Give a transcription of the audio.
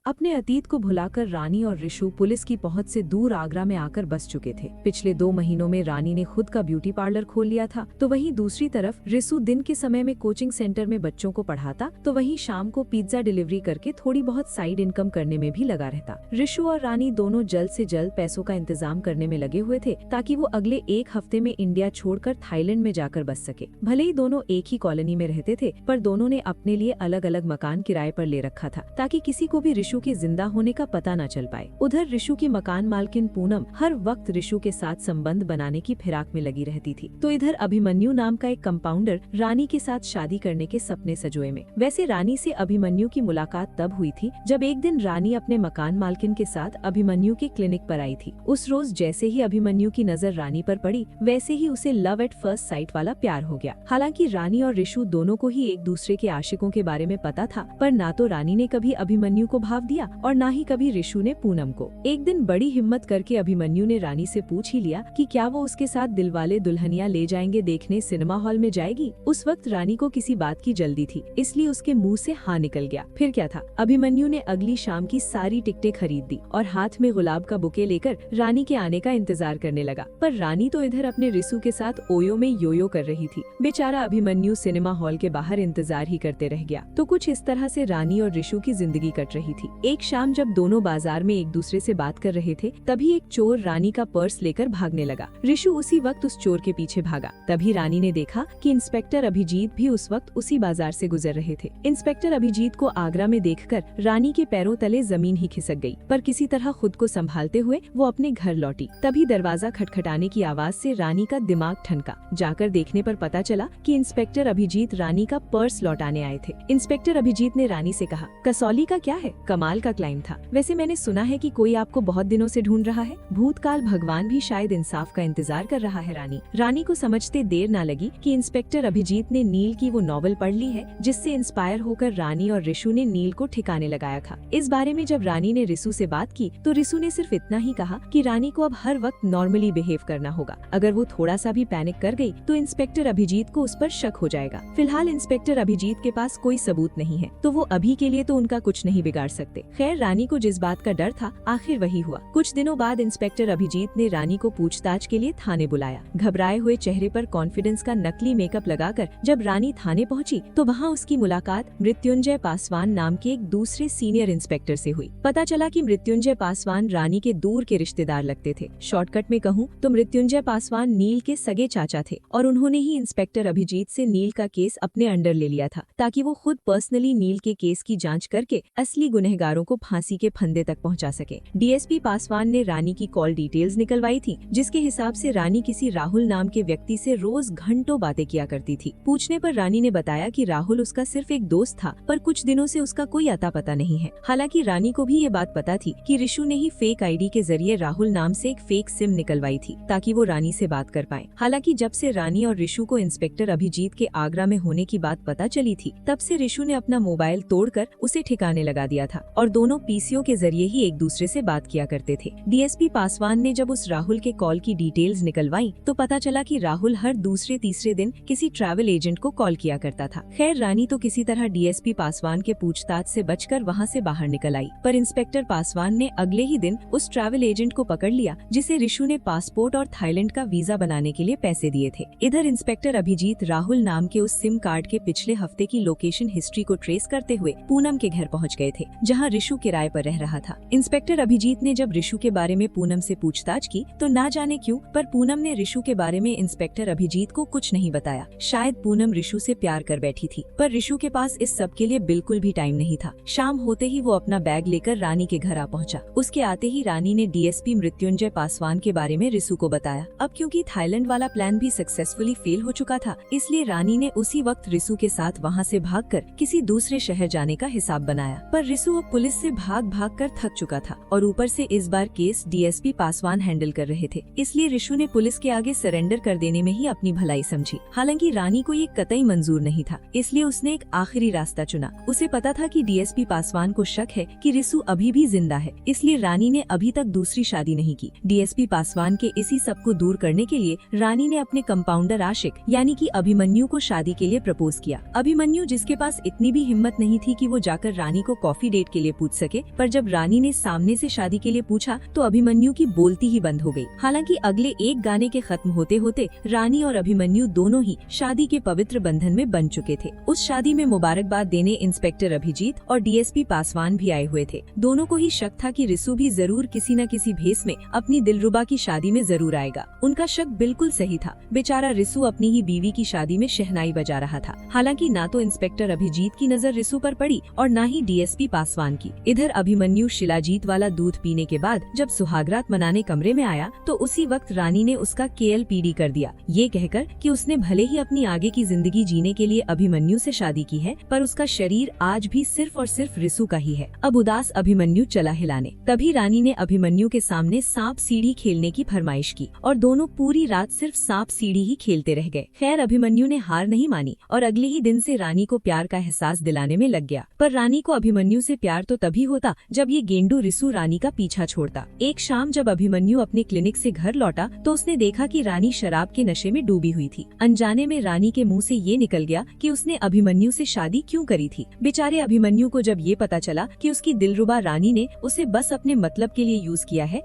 अपने अतीत को भुलाकर रानी और रिशु पुलिस की पहुंच से दूर आगरा में आकर बस चुके थे। पिछले 2 महीनों में रानी ने खुद का ब्यूटी पार्लर खोल लिया था, तो वहीं दूसरी तरफ रिशु दिन के समय में कोचिंग सेंटर में बच्चों को पढ़ाता, तो वहीं शाम को पिज्जा डिलीवरी करके थोड़ी बहुत साइड इनकम करने में भी लगा रहता। रिशु और रानी दोनों जल्द से जल्द पैसों का इंतजाम करने में लगे हुए थे, ताकि वो अगले 1 हफ्ते में इंडिया छोड़कर थाईलैंड में जाकर बस सके। भले ही दोनों एक ही कॉलोनी में रहते थे, पर दोनों ने अपने लिए अलग अलग मकान किराए पर ले रखा था, ताकि किसी को भी रिशु के जिंदा होने का पता न चल पाए। उधर रिशु की मकान मालकिन पूनम हर वक्त रिशु के साथ संबंध बनाने की फिराक में लगी रहती थी, तो इधर अभिमन्यु नाम का एक कंपाउंडर रानी के साथ शादी करने के सपने सजोए में। वैसे रानी से अभिमन्यु की मुलाकात तब हुई थी जब एक दिन रानी अपने मकान मालकिन के साथ अभिमन्यु के क्लिनिक पर आई थी। उस रोज जैसे ही अभिमन्यु की नजर रानी पर पड़ी, वैसे ही उसे लव एट फर्स्ट साइट वाला प्यार हो गया। हालांकि रानी और रिशु दोनों को ही एक दूसरे के आशिकों के बारे में पता था, पर ना तो रानी ने कभी अभिमन्यु को भाव दिया और ना ही कभी रिशु ने पूनम को। एक दिन बड़ी हिम्मत करके अभिमन्यु ने रानी से पूछ ही लिया कि क्या वो उसके साथ दिलवाले दुल्हनिया ले जाएंगे देखने सिनेमा हॉल में जाएगी। उस वक्त रानी को किसी बात की जल्दी थी, इसलिए उसके मुंह से हाँ निकल गया। फिर क्या था, अभिमन्यु ने अगली शाम की सारी टिकटें खरीद दी और हाथ में गुलाब का बुके लेकर रानी के आने का इंतजार करने लगा। पर रानी तो इधर अपने रिशु के साथ ओयो में योयो कर रही थी। बेचारा अभिमन्यु सिनेमा हॉल के बाहर इंतजार ही करते रह गया। तो कुछ इस तरह से रानी और रिशु की जिंदगी कट रही थी। एक शाम जब दोनों बाजार में एक दूसरे से बात कर रहे थे, तभी एक चोर रानी का पर्स लेकर भागने लगा। रिशु उसी वक्त उस चोर के पीछे भागा। तभी रानी ने देखा कि इंस्पेक्टर अभिजीत भी उस वक्त उसी बाजार से गुजर रहे थे। इंस्पेक्टर अभिजीत को आगरा में देखकर रानी के पैरों तले जमीन ही खिसक गई, पर किसी तरह खुद को संभालते हुए वो अपने घर लौटी। तभी दरवाजा खटखटाने की आवाज से रानी का दिमाग ठनका। जाकर देखने पर पता चला कि इंस्पेक्टर अभिजीत रानी का पर्स लौटाने आए थे। इंस्पेक्टर अभिजीत ने रानी से कहा, कसौली का क्या है, कमाल का क्लाइम था। वैसे मैंने सुना है कि कोई आपको बहुत दिनों से ढूंढ रहा है। भूतकाल भगवान भी शायद इंसाफ का इंतजार कर रहा है। रानी को समझते देर न लगी कि इंस्पेक्टर अभिजीत ने नील की वो नॉवल पढ़ ली है, जिससे इंस्पायर होकर रानी और रिशु ने नील को ठिकाने लगाया था। इस बारे में जब रानी ने रिशु से बात की, तो रिशु ने सिर्फ इतना ही कहा कि रानी को अब हर वक्त नॉर्मली बिहेव करना होगा। अगर वो थोड़ा सा भी पैनिक कर गई, तो इंस्पेक्टर अभिजीत को उस पर शक हो जाएगा। फिलहाल इंस्पेक्टर अभिजीत के पास कोई सबूत नहीं है, तो वो अभी के लिए तो उनका कुछ नहीं बिगाड़ सकते। खैर, रानी को जिस बात का डर था, आखिर वही हुआ। कुछ दिनों बाद इंस्पेक्टर अभिजीत ने रानी को पूछताछ के लिए थाने बुलाया। घबराए हुए चेहरे पर कॉन्फिडेंस का नकली मेकअप लगाकर जब रानी थाने पहुंची, तो वहां उसकी मुलाकात मृत्युंजय पासवान नाम के एक दूसरे सीनियर इंस्पेक्टर से हुई। पता चला कि मृत्युंजय पासवान रानी के दूर के रिश्तेदार लगते थे। शॉर्टकट में कहूँ तो मृत्युंजय पासवान नील के सगे चाचा थे, और उन्होंने ही इंस्पेक्टर अभिजीत से नील का केस अपने अंडर ले लिया था, ताकि वो खुद पर्सनली नील के केस की जांच करके असली गुनहगारों को फांसी के फंदे तक पहुंचा सके। डीएसपी पासवान ने रानी की कॉल डिटेल्स निकलवाई थी, जिसके हिसाब से रानी किसी राहुल नाम के व्यक्ति से रोज घंटों बातें किया करती थी। पूछने पर रानी ने बताया कि राहुल उसका सिर्फ एक दोस्त था, पर कुछ दिनों से उसका कोई अता पता नहीं है। हालांकि रानी को भी ये बात पता थी कि रिशु ने ही फेक आईडी के जरिए राहुल नाम से एक फेक सिम निकलवाई थी, ताकि वो रानी से बात कर पाए। हालांकि जब से रानी और रिशु को इंस्पेक्टर अभिजीत के आगरा में होने की बात पता चली थी, तब से रिशु ने अपना मोबाइल तोड़कर उसे ठिकाने लगा दिया था, और दोनों पीसीओ के जरिए ही एक दूसरे से बात किया करते थे। डीएसपी पासवान ने जब उस राहुल के कॉल की डिटेल्स निकलवाई, तो पता चला कि राहुल हर दूसरे तीसरे दिन किसी ट्रैवल एजेंट को कॉल किया करता था। खैर, रानी तो किसी तरह डीएसपी पासवान के पूछताछ से बचकर वहां से बाहर निकल आई, पर इंस्पेक्टर पासवान ने अगले ही दिन उस ट्रैवल एजेंट को पकड़ लिया, जिसे रिशु ने पासपोर्ट और थाईलैंड का वीजा बनाने के लिए पैसे दिए थे। इधर इंस्पेक्टर अभिजीत राहुल नाम के उस सिम कार्ड के पिछले हफ्ते की लोकेशन हिस्ट्री को ट्रेस करते हुए पूनम के घर पहुंच गए थे, जहां रिशु किराए पर रह रहा था। इंस्पेक्टर अभिजीत ने जब रिशु के बारे में पूनम से पूछताछ की, तो ना जाने क्यों, पर पूनम ने रिशु के बारे में इंस्पेक्टर अभिजीत को कुछ नहीं बताया। शायद पूनम रिशु से प्यार कर बैठी थी, पर रिशु के पास इस सब के लिए बिल्कुल भी टाइम नहीं था। शाम होते ही वो अपना बैग लेकर रानी के घर आ पहुंचा। उसके आते ही रानी ने डीएसपी मृत्युंजय पासवान के बारे में रिशु को बताया। अब क्योंकि थाईलैंड वाला प्लान भी सक्सेसफुली फेल हो चुका था, इसलिए रानी ने उसी वक्त रिशु के साथ वहां से भागकर किसी दूसरे शहर जाने का हिसाब बनाया। पर रिशु अब पुलिस से भाग कर थक चुका था, और ऊपर से इस बार केस डीएसपी पासवान हैंडल कर रहे थे, इसलिए रिशु ने पुलिस के आगे सरेंडर कर देने में ही अपनी भलाई समझी। हालांकि रानी को ये कतई मंजूर नहीं था, इसलिए उसने एक आखिरी रास्ता चुना। उसे पता था कि डीएसपी पासवान को शक है कि रिशु अभी भी जिंदा है, इसलिए रानी ने अभी तक दूसरी शादी नहीं की। डीएसपी पासवान के इसी सब को दूर करने के लिए रानी ने अपने कंपाउंडर आशिक यानी कि अभिमन्यु को शादी के लिए प्रपोज किया। अभिमन्यु, जिसके पास इतनी भी हिम्मत नहीं थी कि वो जाकर रानी को कॉफी डेट के लिए पूछ सके, पर जब रानी ने सामने से शादी के लिए पूछा तो अभिमन्यु की बोलती ही बंद हो गई। हालांकि अगले एक गाने के खत्म होते होते रानी और अभिमन्यु दोनों ही शादी के पवित्र बंधन में बन चुके थे। उस शादी में मुबारकबाद देने इंस्पेक्टर अभिजीत और डीएसपी पासवान भी आए हुए थे। दोनों को ही शक था कि रिसु भी जरूर किसी न किसी भेस में अपनी दिलरुबा की शादी में जरूर आएगा। उनका शक बिल्कुल सही था। बेचारा रिसु अपनी ही बीवी की शादी में शहनाई बजा रहा था। हालांकि ना तो इंस्पेक्टर अभिजीत की नजर रिसु पर पड़ी और ना ही डीएसपी पासवान की। इधर अभिमन्यु शिलाजीत वाला दूध पीने के बाद जब सुहागरात मनाने कमरे में आया तो उसी वक्त रानी ने उसका केएलपीडी कर दिया, ये कहकर कि उसने भले ही अपनी आगे की जिंदगी जीने के लिए अभिमन्यु से शादी की है, पर उसका शरीर आज भी सिर्फ और सिर्फ रिसु का ही है। अब उदास अभिमन्यु चला हिलाने। तभी रानी ने अभिमन्यु के सामने सांप सीढ़ी खेलने की फरमाइश की और दोनों पूरी रात सिर्फ सांप सीढ़ी ही खेलते रह गए। खैर अभिमन्यु ने हार नहीं मानी और अगले ही दिन से रानी को प्यार का एहसास दिलाने में लग गया। पर रानी को अभिमन्यु से प्यार तो तभी होता जब ये गेंडू रिसु रानी का पीछा छोड़ता। एक शाम जब अभिमन्यु अपने क्लिनिक से घर लौटा तो उसने देखा कि रानी शराब के नशे में डूबी हुई थी। अनजाने में रानी के मुंह से ये निकल गया कि उसने अभिमन्यु से शादी क्यों करी थी। बेचारे अभिमन्यु को जब ये पता चला कि उसकी दिलरुबा रानी ने उसे बस अपने मतलब के लिए यूज किया है